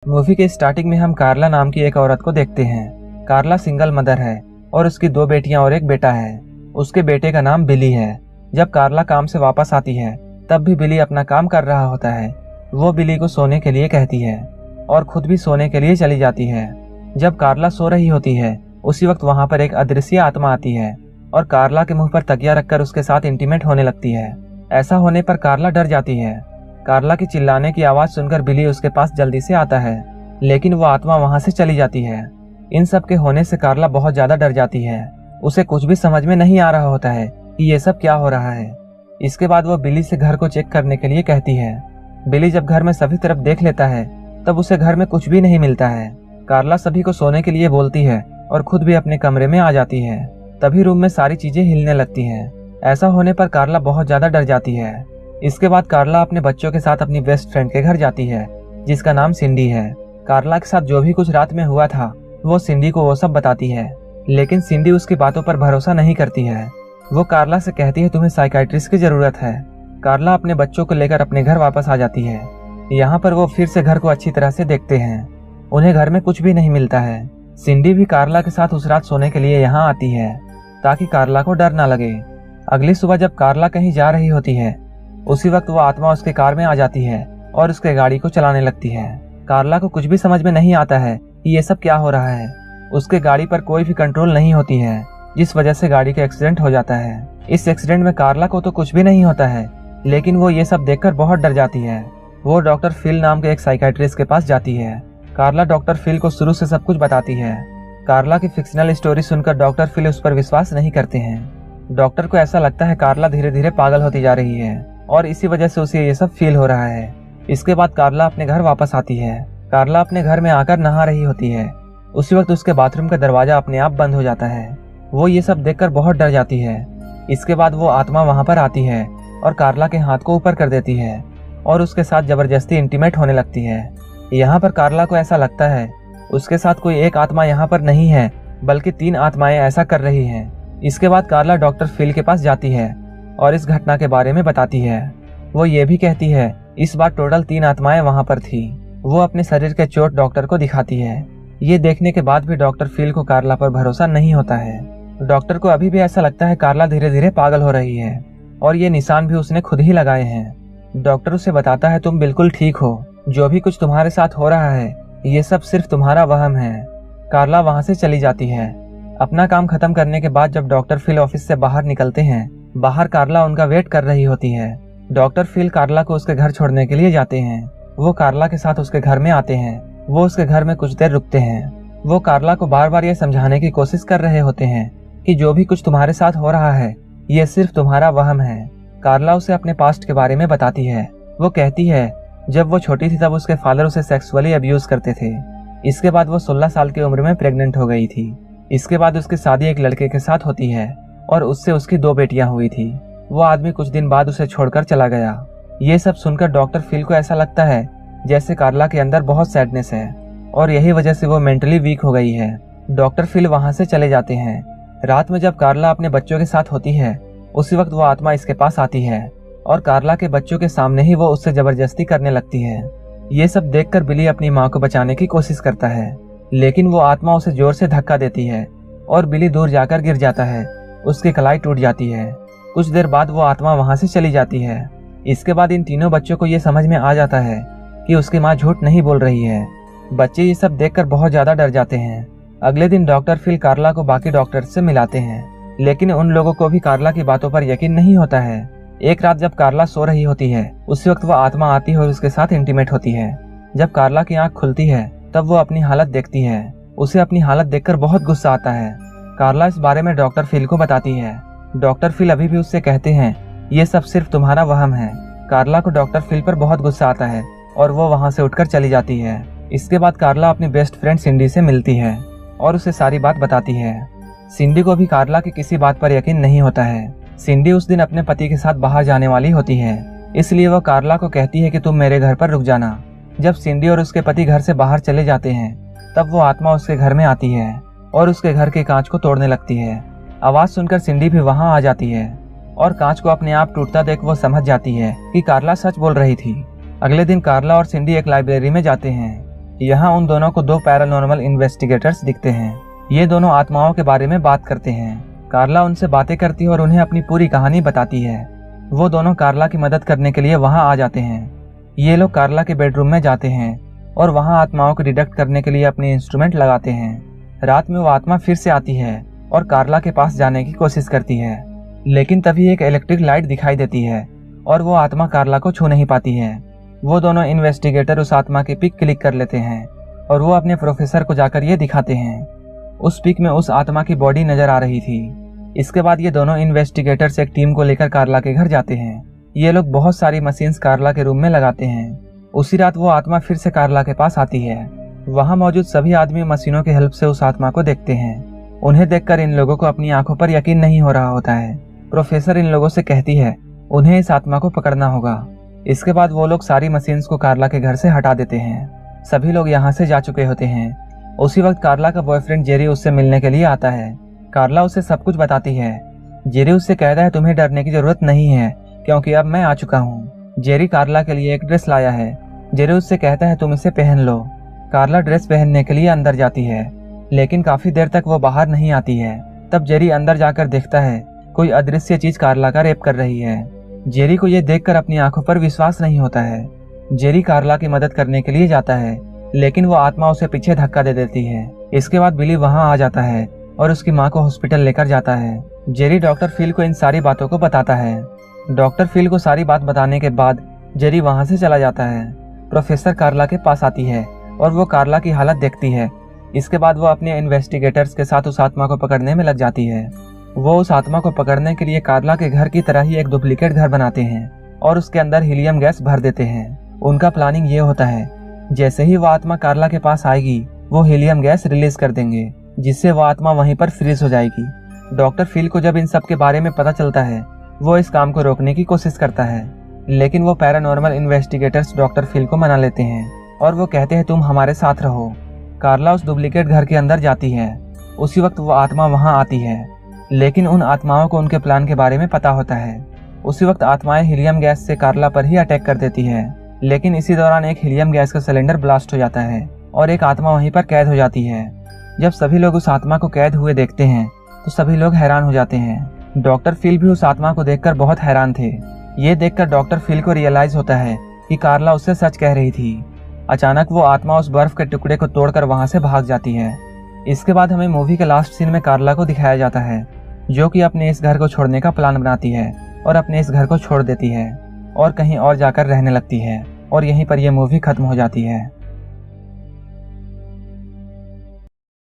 Movie के starting में हम कार्ला नाम की एक औरत को देखते हैं। कार्ला सिंगल मदर है और उसकी 2 बेटियां और एक बेटा है। उसके बेटे का नाम बिली है। जब कार्ला काम से वापस आती है तब भी बिली अपना काम कर रहा होता है। वो बिली को सोने के लिए कहती है और खुद भी सोने के लिए चली जाती है। जब कार्ला सो रही होती है उसी वक्त वहां पर एक अदृश्य आत्मा आती है और कार्ला के मुंह पर तकिया रखकर उसके साथ इंटीमेट होने लगती है। ऐसा होने पर कार्ला डर जाती है। कार्ला की चिल्लाने की आवाज सुनकर बिली उसके पास जल्दी से आता है, लेकिन वो आत्मा वहां से चली जाती है। इन सब के होने से कार्ला बहुत ज्यादा डर जाती है। उसे कुछ भी समझ में नहीं आ रहा होता है कि ये सब क्या हो रहा है। इसके बाद वो बिली से घर को चेक करने के लिए कहती है। बिली जब घर में सभी तरफ देख लेता है तब उसे घर में कुछ भी नहीं मिलता है। कार्ला सभी को सोने के लिए बोलती है और खुद भी अपने कमरे में आ जाती है। तभी रूम में सारी चीजें हिलने लगती हैं। ऐसा होने पर कार्ला बहुत ज्यादा डर जाती है। इसके बाद कार्ला अपने बच्चों के साथ अपनी बेस्ट फ्रेंड के घर जाती है जिसका नाम सिंडी है। कार्ला के साथ जो भी कुछ रात में हुआ था वो सिंडी को वो सब बताती है, लेकिन सिंडी उसकी बातों पर भरोसा नहीं करती है। वो कार्ला से कहती है तुम्हें साइकाइट्रिस्ट की जरूरत है। कार्ला अपने बच्चों को लेकर अपने घर वापस आ जाती है। यहाँ पर वो फिर से घर को अच्छी तरह से देखते हैं। उन्हें घर में कुछ भी नहीं मिलता है। सिंडी भी कार्ला के साथ उस रात सोने के लिए यहाँ आती है ताकि कार्ला को डर ना लगे। अगली सुबह जब कार्ला कहीं जा रही होती है उसी वक्त वो आत्मा उसके कार में आ जाती है और उसके गाड़ी को चलाने लगती है। कार्ला को कुछ भी समझ में नहीं आता है कि ये सब क्या हो रहा है। उसके गाड़ी पर कोई भी कंट्रोल नहीं होती है जिस वजह से गाड़ी का एक्सीडेंट हो जाता है। इस एक्सीडेंट में कार्ला को तो कुछ भी नहीं होता है, लेकिन वो ये सब देखकर बहुत डर जाती है। वो डॉक्टर फिल नाम के एक साइकाइट्रिस्ट के पास जाती है। कार्ला डॉक्टर फिल को शुरू से सब कुछ बताती है। कार्ला की फिक्शनल स्टोरी सुनकर डॉक्टर फिल उस पर विश्वास नहीं करते हैं। डॉक्टर को ऐसा लगता है कार्ला धीरे धीरे पागल होती जा रही है और इसी वजह से उसे ये सब फील हो रहा है। इसके बाद कार्ला अपने घर वापस आती है। कार्ला अपने घर में आकर नहा रही होती है। उसी वक्त उसके बाथरूम का दरवाजा अपने आप बंद हो जाता है। वो ये सब देखकर बहुत डर जाती है। इसके बाद वो आत्मा वहां पर आती है और कार्ला के हाथ को ऊपर कर देती है और उसके साथ जबरदस्ती इंटीमेट होने लगती है। यहाँ पर कार्ला को ऐसा लगता है उसके साथ कोई एक आत्मा यहाँ पर नहीं है बल्कि 3 आत्माएं ऐसा कर रही हैं। इसके बाद कार्ला डॉक्टर फिल के पास जाती है और इस घटना के बारे में बताती है। वो ये भी कहती है इस बार टोटल 3 आत्माएं वहां पर थी। वो अपने शरीर के चोट डॉक्टर को दिखाती है। ये देखने के बाद भी डॉक्टर फिल को कार्ला पर भरोसा नहीं होता है। डॉक्टर को अभी भी ऐसा लगता है कार्ला धीरे धीरे पागल हो रही है और ये निशान भी उसने खुद ही लगाए हैं। डॉक्टर उसे बताता है तुम बिल्कुल ठीक हो, जो भी कुछ तुम्हारे साथ हो रहा है ये सब सिर्फ तुम्हारा वहम है। कार्ला वहां से चली जाती है। अपना काम खत्म करने के बाद जब डॉक्टर फिल ऑफिस से बाहर निकलते हैं, बाहर कार्ला उनका वेट कर रही होती है। डॉक्टर फिल कार्ला को उसके घर छोड़ने के लिए जाते हैं। वो कार्ला के साथ उसके घर में आते हैं। वो उसके घर में कुछ देर रुकते हैं। वो कार्ला को बार बार ये समझाने की कोशिश कर रहे होते हैं कि जो भी कुछ तुम्हारे साथ हो रहा है ये सिर्फ तुम्हारा वहम है। कार्ला उसे अपने पास्ट के बारे में बताती है। वो कहती है जब वो छोटी थी तब उसके फादर उसे सेक्सुअली अब्यूज करते थे। इसके बाद वो 16 साल की उम्र में प्रेग्नेंट हो गई थी। इसके बाद उसकी शादी एक लड़के के साथ होती है और उससे उसकी 2 बेटियां हुई थी। वो आदमी कुछ दिन बाद उसे छोड़कर चला गया। ये सब सुनकर डॉक्टर फिल को ऐसा लगता है जैसे कार्ला के अंदर बहुत सैडनेस है और यही वजह से वो मेंटली वीक हो गई है। डॉक्टर फिल वहां से चले जाते हैं। रात में जब कार्ला अपने बच्चों के साथ होती है उसी वक्त वो आत्मा इसके पास आती है और कार्ला के बच्चों के सामने ही वो उससे जबरदस्ती करने लगती है। ये सब देखकर बिली अपनी माँ को बचाने की कोशिश करता है, लेकिन वो आत्मा उसे जोर से धक्का देती है और बिली दूर जाकर गिर जाता है। उसकी कलाई टूट जाती है। कुछ देर बाद वो आत्मा वहां से चली जाती है। इसके बाद इन तीनों बच्चों को ये समझ में आ जाता है कि उसकी माँ झूठ नहीं बोल रही है। बच्चे ये सब देखकर बहुत ज्यादा डर जाते हैं। अगले दिन डॉक्टर फिल कार्ला को बाकी डॉक्टर से मिलाते हैं, लेकिन उन लोगों को भी कार्ला की बातों पर यकीन नहीं होता है। एक रात जब कार्ला सो रही होती है उसी वक्त वो आत्मा आती है और उसके साथ इंटीमेट होती है। जब कार्ला की आंख खुलती है तब वो अपनी हालत देखती है। उसे अपनी हालत देखकर बहुत गुस्सा आता है। कार्ला इस बारे में डॉक्टर फिल को बताती है। डॉक्टर फिल अभी भी उससे कहते हैं ये सब सिर्फ तुम्हारा वहम है। कार्ला को डॉक्टर फिल पर बहुत गुस्सा आता है और वो वहां से उठकर चली जाती है। इसके बाद कार्ला अपनी बेस्ट फ्रेंड सिंडी से मिलती है और उसे सारी बात बताती है। सिंडी को भी कार्ला की किसी बात पर यकीन नहीं होता है। सिंडी उस दिन अपने पति के साथ बाहर जाने वाली होती है, इसलिए वो कार्ला को कहती है कि तुम मेरे घर पर रुक जाना। जब सिंडी और उसके पति घर से बाहर चले जाते हैं तब वो आत्मा उसके घर में आती है और उसके घर के कांच को तोड़ने लगती है। आवाज सुनकर सिंडी भी वहां आ जाती है और कांच को अपने आप टूटता देख वो समझ जाती है कि कार्ला सच बोल रही थी। अगले दिन कार्ला और सिंडी एक लाइब्रेरी में जाते हैं। यहाँ उन दोनों को 2 पैरानॉर्मल इन्वेस्टिगेटर्स दिखते हैं। ये दोनों आत्माओं के बारे में बात करते हैं। कार्ला उनसे बातें करती है और उन्हें अपनी पूरी कहानी बताती है। वो दोनों कार्ला की मदद करने के लिए वहाँ आ जाते हैं। ये लोग कार्ला के बेडरूम में जाते हैं और वहाँ आत्माओं को डिटेक्ट करने के लिए अपने इंस्ट्रूमेंट लगाते हैं। रात में वो आत्मा फिर से आती है और कार्ला के पास जाने की कोशिश करती है, लेकिन तभी एक इलेक्ट्रिक लाइट दिखाई देती है और वो आत्मा कार्ला को छू नहीं पाती है। वो दोनों इन्वेस्टिगेटर उस आत्मा की पिक क्लिक कर लेते हैं और वो अपने प्रोफेसर को जाकर ये दिखाते हैं। उस पिक में उस आत्मा की बॉडी नजर आ रही थी। इसके बाद ये दोनों इन्वेस्टिगेटर्स एक टीम को लेकर कार्ला के घर जाते हैं। ये लोग बहुत सारी मशीन्स कार्ला के रूम में लगाते हैं। उसी रात वो आत्मा फिर से कार्ला के पास आती है। वहाँ मौजूद सभी आदमी मशीनों की हेल्प से उस आत्मा को देखते हैं। उन्हें देखकर इन लोगों को अपनी आंखों पर यकीन नहीं हो रहा होता है। प्रोफेसर इन लोगों से कहती है उन्हें इस आत्मा को पकड़ना होगा। इसके बाद वो लोग सारी मशीन्स को कार्ला के घर से हटा देते हैं। सभी लोग यहाँ से जा चुके होते हैं। उसी वक्त कार्ला का बॉयफ्रेंड जेरी उससे मिलने के लिए आता है। कार्ला उसे सब कुछ बताती है। जेरी उससे कहता है तुम्हें डरने की जरूरत नहीं है क्योंकि अब मैं आ चुका हूँ। जेरी कार्ला के लिए एक ड्रेस लाया है। जेरी उससे कहता है तुम इसे पहन लो। कार्ला ड्रेस पहनने के लिए अंदर जाती है, लेकिन काफी देर तक वो बाहर नहीं आती है। तब जेरी अंदर जाकर देखता है कोई अदृश्य चीज कार्ला का रेप कर रही है। जेरी को ये देखकर अपनी आंखों पर विश्वास नहीं होता है। जेरी कार्ला की मदद करने के लिए जाता है, लेकिन वो आत्मा उसे पीछे धक्का दे देती है। इसके बाद बिली वहाँ आ जाता है और उसकी माँ को हॉस्पिटल लेकर जाता है। जेरी डॉक्टर फिल को इन सारी बातों को बताता है। डॉक्टर फिल को सारी बात बताने के बाद जेरी वहाँ से चला जाता है। प्रोफेसर कार्ला के पास आती है और वो कार्ला की हालत देखती है। इसके बाद वो अपने इन्वेस्टिगेटर्स के साथ उस आत्मा को पकड़ने में लग जाती है। वो उस आत्मा को पकड़ने के लिए कार्ला के घर की तरह ही एक डुप्लीकेट घर बनाते हैं और उसके अंदर हीलियम गैस भर देते हैं। उनका प्लानिंग ये होता है जैसे ही वो आत्मा कार्ला के पास आएगी वो हीलियम गैस रिलीज कर देंगे, जिससे वो आत्मा वहीं पर फ्रीज हो जाएगी। डॉक्टर फिल को जब इन सब के बारे में पता चलता है वो इस काम को रोकने की कोशिश करता है, लेकिन वो पैरानॉर्मल इन्वेस्टिगेटर्स डॉक्टर फिल को मना लेते हैं और वो कहते हैं तुम हमारे साथ रहो। कार्ला उस डुप्लीकेट घर के अंदर जाती है। उसी वक्त वो आत्मा वहां आती है, लेकिन उन आत्माओं को उनके प्लान के बारे में पता होता है। उसी वक्त आत्माएं हीलियम गैस से कार्ला पर ही अटैक कर देती है, लेकिन इसी दौरान एक हीलियम गैस का सिलेंडर ब्लास्ट हो जाता है और एक आत्मा वहीं पर कैद हो जाती है। जब सभी लोग उस आत्मा को कैद हुए देखते हैं तो सभी लोग हैरान हो जाते हैं। डॉक्टर फिल भी उस आत्मा को देखकर बहुत हैरान थे। ये देखकर डॉक्टर फिल को रियलाइज होता है कि कार्ला उससे सच कह रही थी। अचानक वो आत्मा उस बर्फ के टुकड़े को तोड़कर वहां से भाग जाती है। इसके बाद हमें मूवी के लास्ट सीन में कार्ला को दिखाया जाता है, जो कि अपने इस घर को छोड़ने का प्लान बनाती है और अपने इस घर को छोड़ देती है और कहीं और जाकर रहने लगती है, और यहीं पर यह मूवी खत्म हो जाती है।